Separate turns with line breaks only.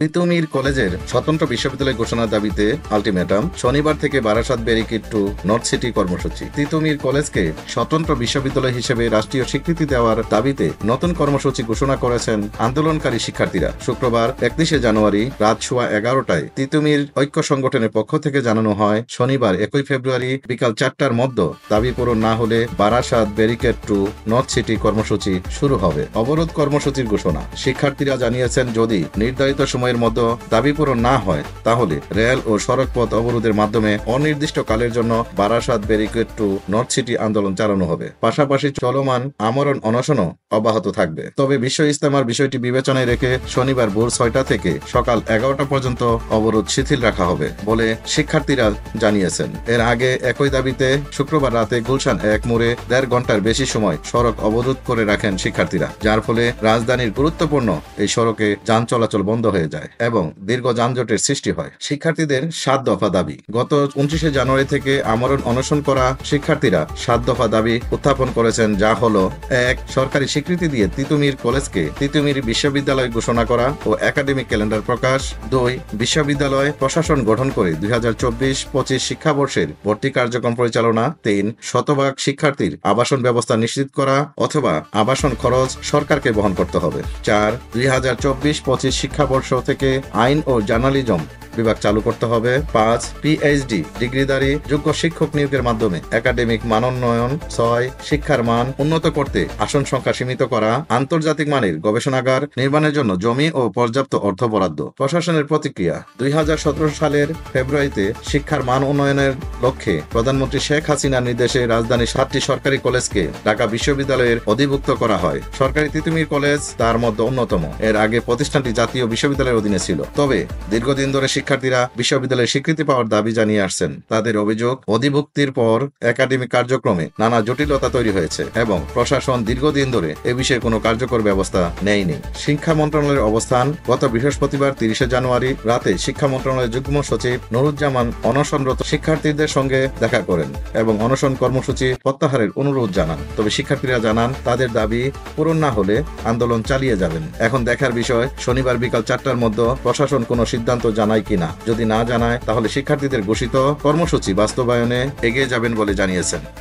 তিতুমির কলেজের স্বতন্ত্র বিশ্ববিদ্যালয় ঘোষণার দাবিতে আলটিমেটাম, শনিবার থেকে Barasat barricade two north city কর্মসূচি। তিতুমির কলেজকে স্বতন্ত্র বিশ্ববিদ্যালয় হিসেবে রাষ্ট্রীয় স্বীকৃতি দেওয়ার দাবিতে নতুন কর্মসূচি ঘোষণা করেছেন আন্দোলনকারী শিক্ষার্থীরা। শুক্রবার 31শে জানুয়ারি রাত 11:15টায় তিতুমির ঐক্য সংগঠনের পক্ষ থেকে জানানো হয়, শনিবার 1 ফেব্রুয়ারি বিকাল 4টার মধ্যে দাবি পূরণ না হলে Barasat barricade two north city কর্মসূচি শুরু হবে। অবরোধ কর্মসূচির ঘোষণা। শিক্ষার্থীরা জানিয়েছেন, যদি নির্ধারিত সময়ের মধ্যে দাবি পূরণ না হয় তাহলে রেল ও সড়ক পথ অবরোধের মাধ্যমে অনির্দিষ্টকালের জন্য Barasat barricade two north city আন্দোলন চালানো হবে। পাশাপাশি চলমান আমরণ অনশনও অব্যাহত থাকবে। তবে বিশ্ব ইজতেমার বিষয়টি বিবেচনায় রেখে শনিবার ভোর 6টা থেকে সকাল 11টা পর্যন্ত অবরোধ শিথিল রাখা হবে বলে শিক্ষার্থীরা জানিয়েছেন। এর আগে একই দাবিতে শুক্রবার রাতে গুলশান 1 মোড়ে 1.5 ঘন্টার বেশি সময় সড়ক অবরোধ করে রাখেন শিক্ষার্থীরা, যার ফলে রাজধানীর গুরুত্বপূর্ণ এই সড়কে যান চলাচল বন্ধ হয়ে যায় এবং দীর্ঘ যানজটের সৃষ্টি হয়। শিক্ষার্থীদের 7 দফা দাবি। গত 29শে জানুয়ারি থেকে আমরণ অনশন করা শিক্ষার্থীরা 7 দফা দাবি উত্থাপন করেছেন, যা হলো: 1. সরকারি স্বীকৃতি দিয়ে তিতুমির কলেজকে তিতুমির বিশ্ববিদ্যালয় ঘোষণা করা ও একাডেমিক ক্যালেন্ডার প্রকাশ। 2. বিশ্ববিদ্যালয় প্রশাসন গঠন করে 2024-25 শিক্ষাবর্ষের ভর্তি কার্যক্রম পরিচালনা। 3. শতভাগ শিক্ষার্থীর আবাসন ব্যবস্থা নিশ্চিত করা অথবা আবাসন খরচ সরকারকে বহন করতে হবে। 4. 2024-25 শিক্ষাবর্ষ থেকে আইন ও জার্নালিজম বিভাগ চালু করতে হবে। 5. পিএইচডি ডিগ্রিধারী যোগ্য শিক্ষক নিয়োগের মাধ্যমে একাডেমিক মানোন্নয়ন। 6. শিক্ষার মান উন্নত করতে আসন সংখ্যা সীমিত করা। আন্তর্জাতিক মানের গবেষণাগার নির্মাণের জন্য জমি ও পর্যাপ্ত অর্থ বরাদ্দ। প্রশাসনের প্রতিক্রিয়া। 2017 সালের ফেব্রুয়ারিতে শিক্ষার মান উন্নয়নের লক্ষ্যে প্রধানমন্ত্রী শেখ হাসিনার নির্দেশে রাজধানীর 7টি সরকারি কলেজকে ঢাকা বিশ্ববিদ্যালয়ের অধিভুক্ত করা হয়। সরকারি তিতুমির কলেজ তার মধ্যে অন্যতম। এর আগে প্রতিষ্ঠানটি জাতীয় বিশ্ববিদ্যালয়ের অধীনে ছিল। তবে দীর্ঘদিন ধরে শিক্ষার্থীরা বিশ্ববিদ্যালয়ের স্বীকৃতি পাওয়ার দাবি জানিয়ে আসছেন। তাদের অভিযোগ, অধিভুক্তির পর একাডেমিক কার্যক্রমে নানা জটিলতা তৈরি হয়েছে এবং প্রশাসন দীর্ঘদিন ধরে এ বিষয়ে কোনো কার্যকর ব্যবস্থা নেয়নি। শিক্ষা মন্ত্রণালয়ের অবস্থান। গত বৃহস্পতিবার 30শে জানুয়ারি রাতে শিক্ষা মন্ত্রণালয়ের যুগ্ম সচিব নুরুজ্জামান অনশনরত শিক্ষার্থীদের সঙ্গে দেখা করেন এবং অনশন কর্মসূচি প্রত্যাহারের অনুরোধ জানান। তবে শিক্ষার্থীরা জানান, তাদের দাবি পূরণ না হলে আন্দোলন চালিয়ে যাবেন। এখন দেখার বিষয়, শনিবার বিকাল 4টার মধ্যে প্রশাসন কোনো সিদ্ধান্ত জানায় কিনা। যদি না জানায় তাহলে শিক্ষার্থীদের ঘোষিত কর্মসূচি বাস্তবায়নে এগিয়ে যাবেন বলে জানিয়েছেন।